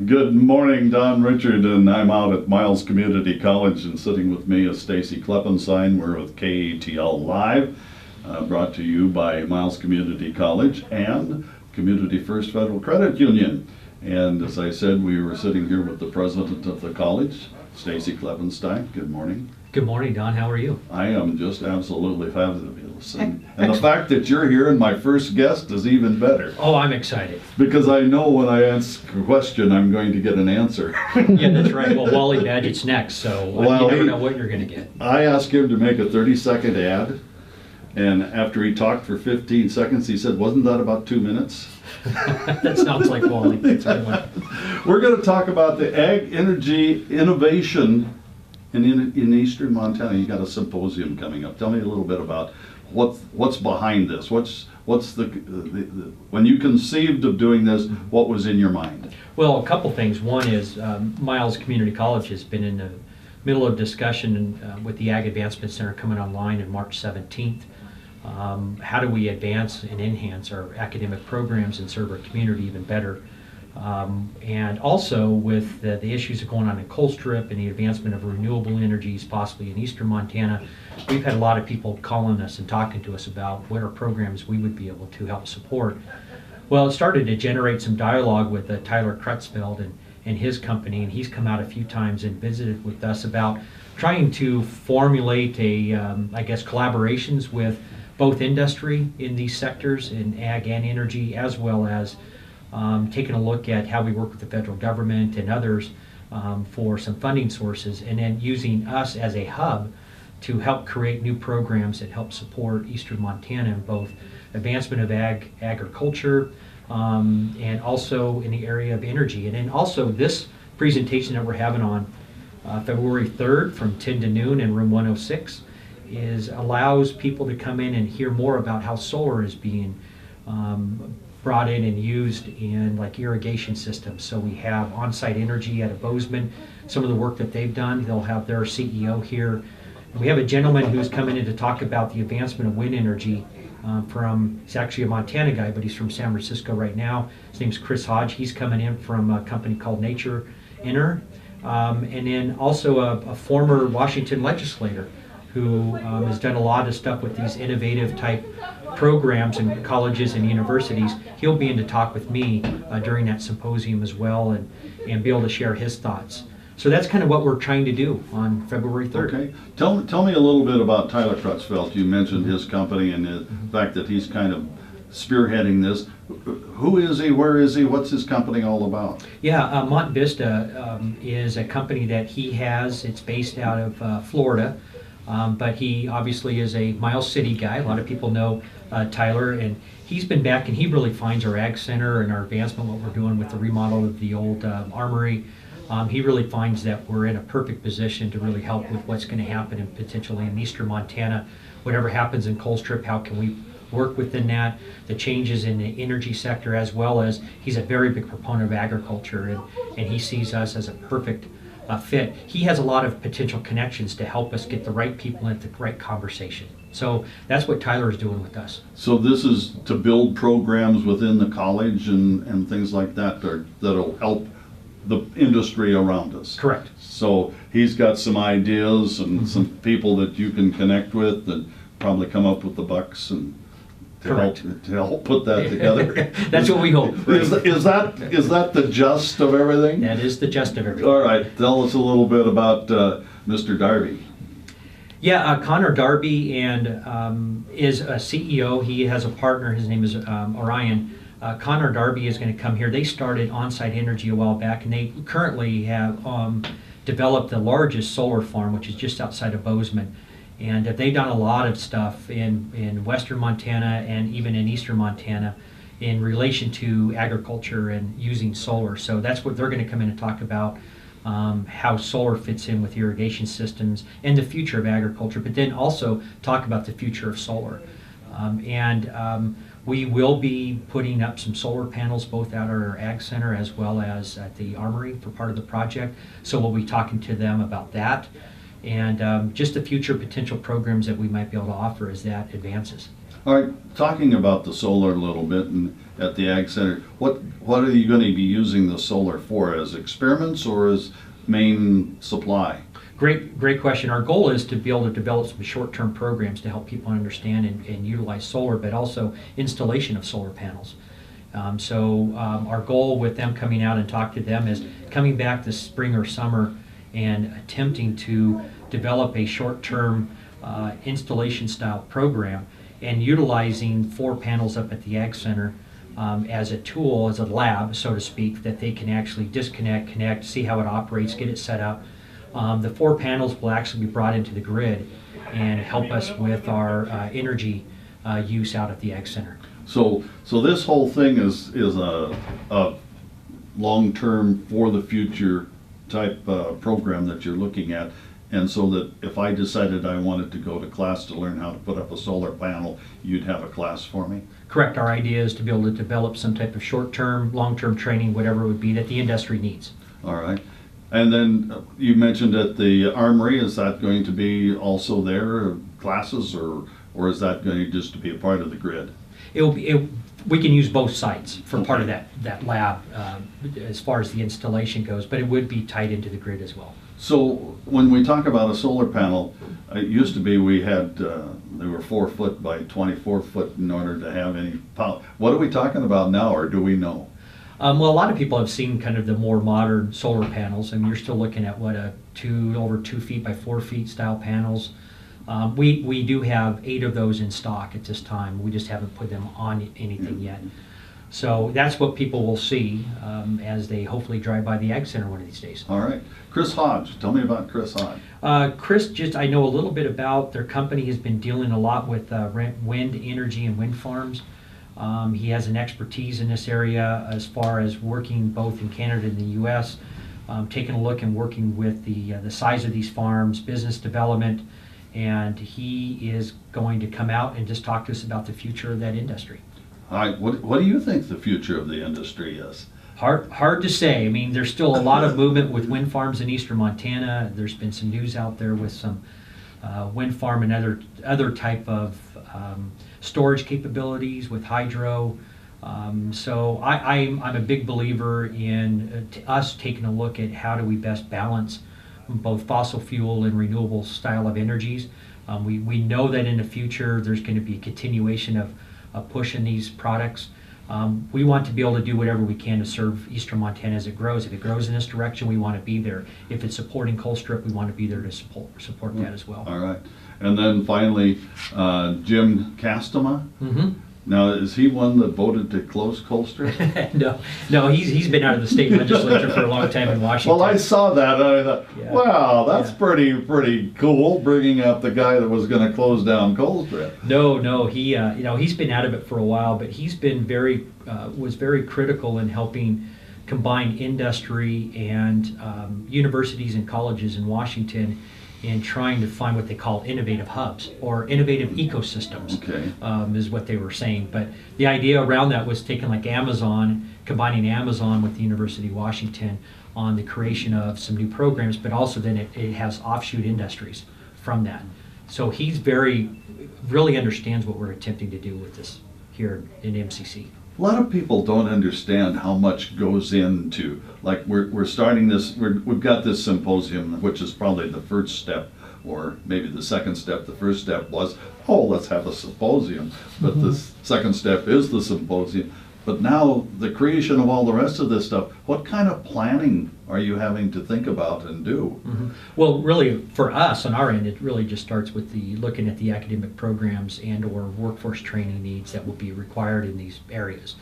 Good morning, Don Richard, and I'm out at Miles Community College, and sitting with me is Stacy Klippenstein. We're with KATL Live, brought to you by Miles Community College and Community First Federal Credit Union. And as I said, we were sitting here with the president of the college, Stacy Klippenstein. Good morning. Good morning, Don. How are you? I am just absolutely fabulous. And the fact that you're here and my first guest is even better. Oh, I'm excited. Because I know when I ask a question, I'm going to get an answer. Yeah, that's right. Well, Wally Badgett's next, so you never know what you're going to get. I asked him to make a 30-second ad, and after he talked for 15 seconds, he said, "Wasn't that about 2 minutes?" That sounds like Wally. That's a good one. We're going to talk about the ag energy innovation in eastern Montana. You got a symposium coming up. Tell me a little bit about what's behind this. What's the when you conceived of doing this, what was in your mind? Well, a couple things. One is Miles Community College has been in the middle of discussion with the Ag Advancement Center coming online in March 17th. How do we advance and enhance our academic programs and serve our community even better? And also with the issues that are going on in Colstrip and the advancement of renewable energies possibly in eastern Montana, we've had a lot of people calling us and talking to us about what are programs we would be able to help support. Well, it started to generate some dialogue with Tyler Crutchfield and his company, and he's come out a few times and visited with us about trying to formulate I guess, collaborations with both industry in these sectors, in ag and energy, as well as taking a look at how we work with the federal government and others for some funding sources, and then using us as a hub to help create new programs that help support eastern Montana in both advancement of agriculture and also in the area of energy. And then also this presentation that we're having on February 3rd from 10 to noon in room 106 allows people to come in and hear more about how solar is being brought in and used in like irrigation systems. So we have OnSite Energy out of Bozeman, some of the work that they've done. They'll have their CEO here. And we have a gentleman who's coming in to talk about the advancement of wind energy he's actually a Montana guy, but he's from San Francisco right now. His name's Chris Hodge. He's coming in from a company called Nature Inner. And then also a former Washington legislator who has done a lot of stuff with these innovative type programs in colleges and universities. He'll be in to talk with me during that symposium as well and be able to share his thoughts. So that's kind of what we're trying to do on February 3rd. Okay. Tell me a little bit about Tyler Crutchfield. You mentioned his company and the fact that he's kind of spearheading this. Who is he? Where is he? What's his company all about? Yeah, Mont Vista is a company that he has. It's based out of Florida. But he obviously is a Miles City guy. A lot of people know Tyler, and he's been back and he really finds our ag center and our advancement, what we're doing with the remodel of the old armory. He really finds that we're in a perfect position to really help with what's going to happen and potentially in eastern Montana. Whatever happens in Colstrip, how can we work within that, the changes in the energy sector, as well as he's a very big proponent of agriculture, and he sees us as a perfect fit. He has a lot of potential connections to help us get the right people into the right conversation. So that's what Tyler is doing with us. So this is to build programs within the college and things like that that'll help the industry around us. Correct. So he's got some ideas and some people that you can connect with that probably come up with the bucks and to help put that together. That's what we hope. Right? Is that the gist of everything? That is the gist of everything. All right, tell us a little bit about Mr. Darby. Yeah, Connor Darby is a CEO. He has a partner. His name is Orion. Connor Darby is going to come here. They started OnSite Energy a while back, and they currently have developed the largest solar farm, which is just outside of Bozeman. And they've done a lot of stuff in western Montana and even in eastern Montana in relation to agriculture and using solar. So that's what they're going to come in and talk about, how solar fits in with irrigation systems and the future of agriculture, but then also talk about the future of solar. We will be putting up some solar panels both at our Ag Center as well as at the Armory for part of the project. So we'll be talking to them about that and just the future potential programs that we might be able to offer as that advances. All right, talking about the solar a little bit and at the Ag Center, what are you going to be using the solar for, as experiments or as main supply? Great question. Our goal is to be able to develop some short-term programs to help people understand and utilize solar, but also installation of solar panels. Our goal with them coming out and talk to them is coming back this spring or summer and attempting to develop a short-term installation style program and utilizing 4 panels up at the Ag Center as a tool, as a lab, so to speak, that they can actually disconnect, connect, see how it operates, get it set up. The 4 panels will actually be brought into the grid and help us with our energy use out at the Ag Center. So this whole thing is a long-term, for the future type program that you're looking at, and so that if I decided I wanted to go to class to learn how to put up a solar panel, you'd have a class for me? Correct. Our idea is to be able to develop some type of short-term, long-term training, whatever it would be that the industry needs. All right. And then you mentioned at the Armory, is that going to be also there, classes, or is that going to just to be a part of the grid? We can use both sites for part of that lab as far as the installation goes, but it would be tied into the grid as well. So when we talk about a solar panel, it used to be we had, they were 4 foot by 24 foot in order to have any power. What are we talking about now, or do we know? Well, a lot of people have seen kind of the more modern solar panels, and you're still looking at what, over 2 feet by 4 feet style panels. We do have 8 of those in stock at this time. We just haven't put them on anything yet. So that's what people will see as they hopefully drive by the Ag Center one of these days. All right. Chris Hodge, tell me about Chris Hodge. Chris, I know a little bit about. Their company has been dealing a lot with wind energy and wind farms. He has an expertise in this area as far as working both in Canada and the U.S., taking a look and working with the size of these farms, business development, and he is going to come out and just talk to us about the future of that industry. All right, what do you think the future of the industry is? Hard to say. I mean, there's still a lot of movement with wind farms in eastern Montana. There's been some news out there with some wind farm and other type of storage capabilities with hydro. So I'm a big believer in us taking a look at how do we best balance both fossil fuel and renewable style of energies. We know that in the future there's going to be a continuation of pushing these products. We want to be able to do whatever we can to serve eastern Montana as it grows. If it grows in this direction, we want to be there. If it's supporting Colstrip, we want to be there to support that as well. All right. And then finally, Jim Castema. Mm-hmm. Now, is he one that voted to close Colstrip? No, he's been out of the state legislature for a long time in Washington. Well, I saw that and I thought, yeah. Wow, that's pretty cool, bringing up the guy that was going to close down Colstrip. No, he he's been out of it for a while, but he's been was very critical in helping combine industry and universities and colleges in Washington in trying to find what they call innovative hubs or innovative ecosystems. Okay. Is what they were saying. But the idea around that was taking like Amazon, combining Amazon with the University of Washington on the creation of some new programs, but also then it has offshoot industries from that. So he's really understands what we're attempting to do with this here in MCC. A lot of people don't understand how much goes into, like we're starting this, we've got this symposium, which is probably the first step, or maybe the second step. The first step was, let's have a symposium, but the second step is the symposium. But now the creation of all the rest of this stuff, what kind of planning are you having to think about and do? Mm-hmm. Well, really, for us on our end, it really just starts with looking at the academic programs and or workforce training needs that will be required in these areas.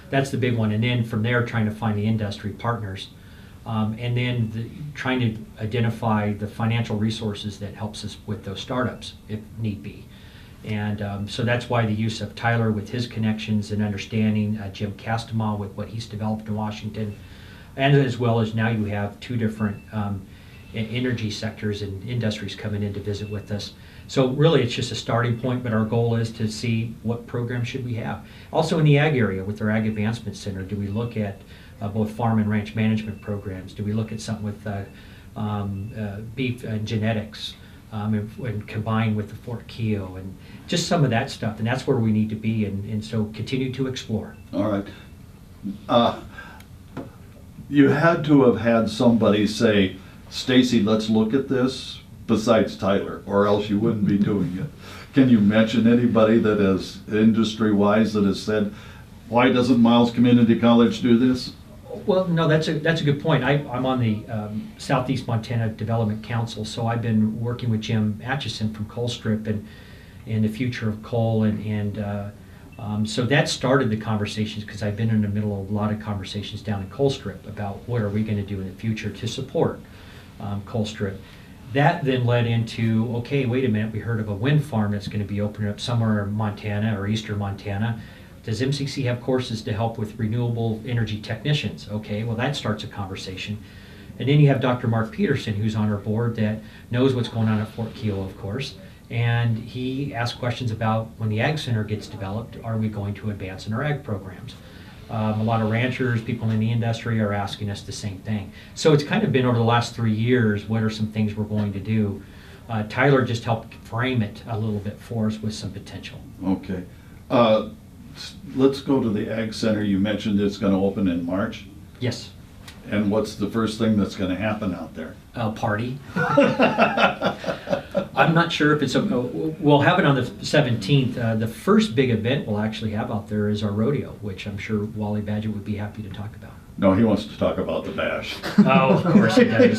That's the big one. And then from there, trying to find the industry partners. And then trying to identify the financial resources that helps us with those startups, if need be. And so that's why the use of Tyler with his connections and understanding, Jim Castema with what he's developed in Washington, and as well as now you have 2 different energy sectors and industries coming in to visit with us. So really it's just a starting point, but our goal is to see what programs should we have. Also in the ag area with our Ag Advancement Center, do we look at both farm and ranch management programs? Do we look at something with beef genetics? and combined with the Fort Keogh and just some of that stuff. And that's where we need to be, and so continue to explore. All right. You had to have had somebody say, Stacy, let's look at this, besides Tyler, or else you wouldn't be doing it. Can you mention anybody that is industry-wise that has said, why doesn't Miles Community College do this? Well, no, that's a good point. I'm on the Southeast Montana Development Council, so I've been working with Jim Atchison from Colstrip and the future of coal, so that started the conversations, because I've been in the middle of a lot of conversations down in Colstrip about what are we going to do in the future to support Colstrip. That then led into, okay, wait a minute, we heard of a wind farm that's going to be opening up somewhere in Montana or eastern Montana. Does MCC have courses to help with renewable energy technicians? Okay, well, that starts a conversation. And then you have Dr. Mark Peterson, who's on our board, that knows what's going on at Fort Keogh, of course. And he asked questions about, when the Ag Center gets developed, are we going to advance in our ag programs? A lot of ranchers, people in the industry are asking us the same thing. So it's kind of been over the last 3 years, what are some things we're going to do? Tyler just helped frame it a little bit for us with some potential. Okay. Let's go to the Ag Center. You mentioned it's going to open in March. Yes. And what's the first thing that's going to happen out there? A party. I'm not sure if we'll have it on the 17th. The first big event we'll actually have out there is our rodeo, which I'm sure Wally Badger would be happy to talk about. No, he wants to talk about the bash. Oh, of course he does.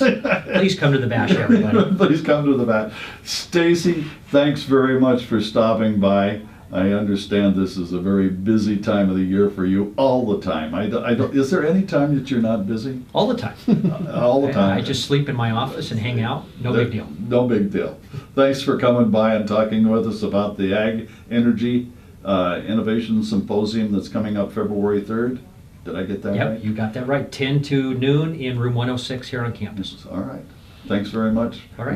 Please come to the bash, everybody. Please come to the bash. Stacy, thanks very much for stopping by. I understand this is a very busy time of the year for you, all the time. Is there any time that you're not busy? All the time. All the time. I just sleep in my office and hang out. No big deal. No big deal. Thanks for coming by and talking with us about the Agri-Energy Innovation Symposium that's coming up February 3rd. Did I get that right? Yep, you got that right. 10 to noon in room 106 here on campus. All right. Thanks very much. All right.